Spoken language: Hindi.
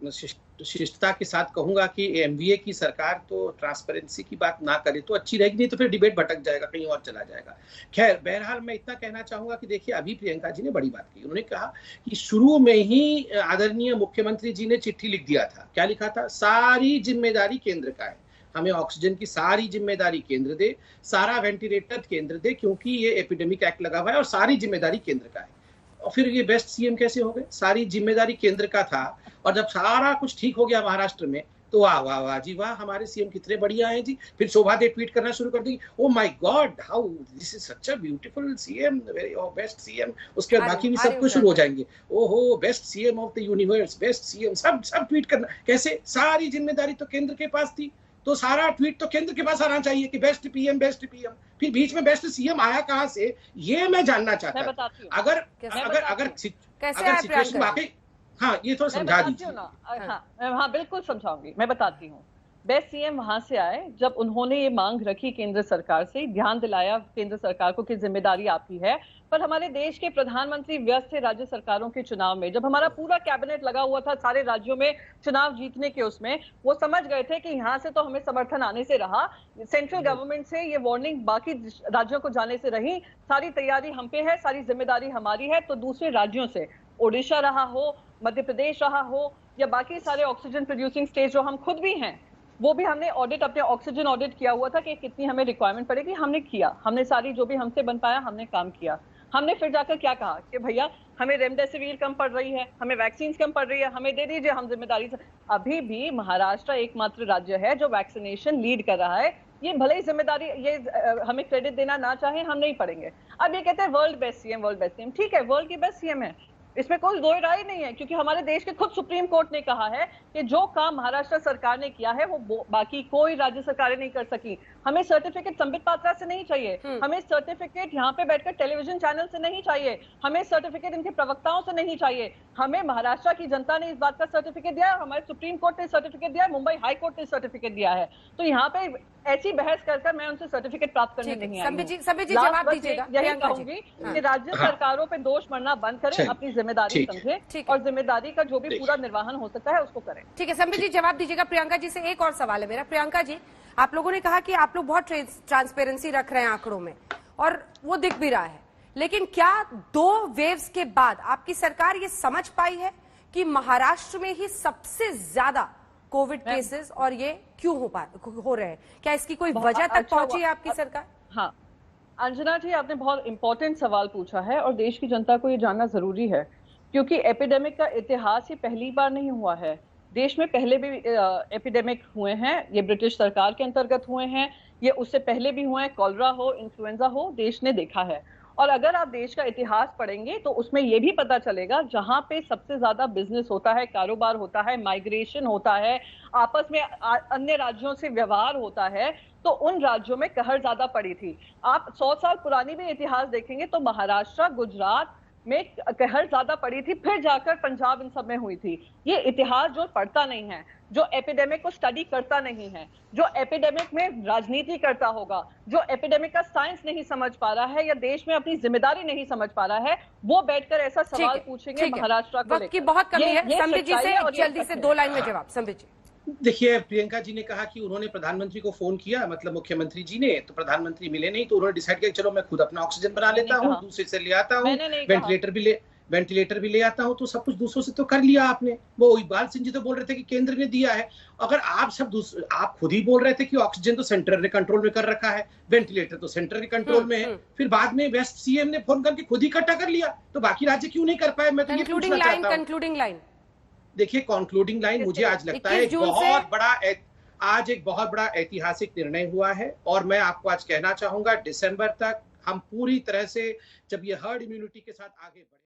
शिष्टता के साथ कहूंगा कि एमवीए की सरकार तो ट्रांसपेरेंसी की बात ना करे तो अच्छी रहेगी, नहीं तो फिर डिबेट भटक जाएगा, कहीं और चला जाएगा। खैर, बहरहाल मैं इतना कहना चाहूंगा कि देखिए, अभी प्रियंका जी ने बड़ी बात की। उन्होंने कहा कि शुरू में ही आदरणीय मुख्यमंत्री जी ने चिट्ठी लिख दिया था। क्या लिखा था? सारी जिम्मेदारी केंद्र का है, हमें ऑक्सीजन की सारी जिम्मेदारी केंद्र दे, सारा वेंटिलेटर केंद्र दे, क्योंकि ये एपिडेमिक एक्ट लगा हुआ है और सारी जिम्मेदारी केंद्र का है। और फिर ये बेस्ट सीएम कैसे हो गए? सारी जिम्मेदारी केंद्र का था, और जब सारा कुछ ठीक हो गया महाराष्ट्र में, तो वाह वाह वाह जी वाह, हमारे सीएम कितने बढ़िया हैं जी। फिर शोभा दे ट्वीट करना शुरू कर दी, oh my God, how this is such a beautiful CM, very best CM. उसके बाद बाकी भी सब कुछ शुरू हो जाएंगे, ओहो best CM of the universe, best CM, सब सब ट्वीट करना। कैसे? सारी जिम्मेदारी तो केंद्र के पास थी, तो सारा ट्वीट तो केंद्र के पास आना चाहिए कि बेस्ट पीएम, बेस्ट पीएम। फिर बीच में बेस्ट सीएम आया कहाँ से, ये मैं जानना चाहता हूँ। अगर सिचुएशन वाकई, हाँ, ये थोड़ा समझा दीजिए ना। हाँ, बिल्कुल समझाऊंगी, मैं बताती हूँ। बेस्ट सीएम वहां से आए जब उन्होंने ये मांग रखी केंद्र सरकार से, ध्यान दिलाया केंद्र सरकार को कि जिम्मेदारी आपकी है। पर हमारे देश के प्रधानमंत्री व्यस्त थे राज्य सरकारों के चुनाव में। जब हमारा पूरा कैबिनेट लगा हुआ था सारे राज्यों में चुनाव जीतने के, उसमें वो समझ गए थे कि यहाँ से तो हमें समर्थन आने से रहा, सेंट्रल गवर्नमेंट से ये वार्निंग बाकी राज्यों को जाने से रही, सारी तैयारी हम पे है, सारी जिम्मेदारी हमारी है। तो दूसरे राज्यों से, ओडिशा रहा हो, मध्य प्रदेश रहा हो, या बाकी सारे ऑक्सीजन प्रोड्यूसिंग स्टेट जो हम खुद भी हैं, वो भी हमने ऑडिट, अपने ऑक्सीजन ऑडिट किया हुआ था कि कितनी हमें रिक्वायरमेंट पड़ेगी। हमने किया, हमने सारी जो भी हमसे बन पाया हमने काम किया। हमने फिर जाकर क्या कहा कि भैया हमें रेमडेसिविर कम पड़ रही है, हमें वैक्सीन कम पड़ रही है, हमें दे दीजिए, हम जिम्मेदारी से। अभी भी महाराष्ट्र एकमात्र राज्य है जो वैक्सीनेशन लीड कर रहा है। ये भले ही जिम्मेदारी, ये हमें क्रेडिट देना ना चाहे, हम नहीं पढ़ेंगे। अब ये कहते हैं world best CM, world best CM. ठीक है, वर्ल्ड की बेस्ट सीएम है, इसमें कोई दो राय नहीं है, क्योंकि हमारे देश के खुद सुप्रीम कोर्ट ने कहा है कि जो काम महाराष्ट्र सरकार ने किया है वो बाकी कोई राज्य सरकारें नहीं कर सकी। हमें सर्टिफिकेट संबित पात्रा से नहीं चाहिए, हमें सर्टिफिकेट यहाँ पे बैठकर टेलीविजन चैनल से नहीं चाहिए, हमें सर्टिफिकेट इनके प्रवक्ताओं से नहीं चाहिए। हमें महाराष्ट्र की जनता ने इस बात का सर्टिफिकेट दिया है, हमारे सुप्रीम कोर्ट ने सर्टिफिकेट दिया है, मुंबई हाई कोर्ट ने सर्टिफिकेट दिया है। तो यहाँ पे ऐसी बहस कर मैं उनसे सर्टिफिकेट प्राप्त करने नहीं आई। संबित जी जवाब दीजिएगा। यही कहूंगी कि राज्य सरकारों पे दोष मरना बंद करें, अपनी जिम्मेदारी समझें और जिम्मेदारी का जो भी पूरा निर्वहन हो सकता है उसको करें। ठीक है, संबित जी जवाब दीजिएगा। प्रियंका जी से एक और सवाल है मेरा। प्रियंका जी, आप लोगों ने कहा कि आप लोग बहुत ट्रांसपेरेंसी रख रहे हैं आंकड़ों में, और वो दिख भी रहा है, लेकिन क्या 2 वेव्स के बाद आपकी सरकार ये समझ पाई है कि महाराष्ट्र में ही सबसे ज्यादा कोविड केसेस और ये क्यों हो रहे हैं? क्या इसकी कोई वजह तक पहुंची है आपकी सरकार? हाँ अंजना जी, आपने बहुत इंपॉर्टेंट सवाल पूछा है और देश की जनता को ये जानना जरूरी है, क्योंकि एपिडेमिक का इतिहास ये पहली बार नहीं हुआ है। देश में पहले भी एपिडेमिक हुए हैं, ये ब्रिटिश सरकार के अंतर्गत हुए हैं, ये उससे पहले भी हुए हैं, कॉलरा हो, इन्फ्लुएंजा हो, देश ने देखा है। और अगर आप देश का इतिहास पढ़ेंगे तो उसमें यह भी पता चलेगा, जहां पे सबसे ज्यादा बिजनेस होता है, कारोबार होता है, माइग्रेशन होता है, आपस में अन्य राज्यों से व्यवहार होता है, तो उन राज्यों में कहर ज्यादा पड़ी थी। आप 100 साल पुरानी भी इतिहास देखेंगे तो महाराष्ट्र, गुजरात में कहर ज्यादा पड़ी थी, फिर जाकर पंजाब इन सब में हुई थी। ये इतिहास जो पढ़ता नहीं है, जो एपिडेमिक को स्टडी करता नहीं है, जो एपिडेमिक में राजनीति करता होगा, जो एपिडेमिक का साइंस नहीं समझ पा रहा है या देश में अपनी जिम्मेदारी नहीं समझ पा रहा है, वो बैठकर ऐसा सवाल पूछेंगे महाराष्ट्र को लेकर। बहुत कमी है। संबित जी से जल्दी से 2 लाइन में जवाब। संबित जी, देखिए, प्रियंका जी ने कहा कि उन्होंने प्रधानमंत्री को फोन किया, मतलब मुख्यमंत्री जी ने, तो प्रधानमंत्री मिले नहीं, तो उन्होंने डिसाइड किया चलो मैं खुद अपना ऑक्सीजन बना लेता हूँ, दूसरे से ले आता हूँ, वेंटिलेटर भी ले आता हूँ। तो सब कुछ दूसरों से तो कर लिया आपने। वो इकबाल सिंह जी तो बोल रहे थे कि केंद्र ने दिया है। अगर आप खुद ही बोल रहे थे कि ऑक्सीजन तो सेंटर ने कंट्रोल में कर रखा है, वेंटिलेटर तो सेंटर के कंट्रोल में है, फिर बाद में वेस्ट सीएम ने फोन करके खुद ही इकट्ठा कर लिया, तो बाकी राज्य क्यों नहीं कर पाए? मैं तो ये पूछना चाहता हूं। कंक्लूडिंग लाइन देखिए, कंक्लूडिंग लाइन मुझे आज लगता है आज एक बहुत बड़ा ऐतिहासिक निर्णय हुआ है, और मैं आपको आज कहना चाहूंगा दिसंबर तक हम पूरी तरह से, जब ये हर्ड इम्यूनिटी के साथ आगे बढ़े।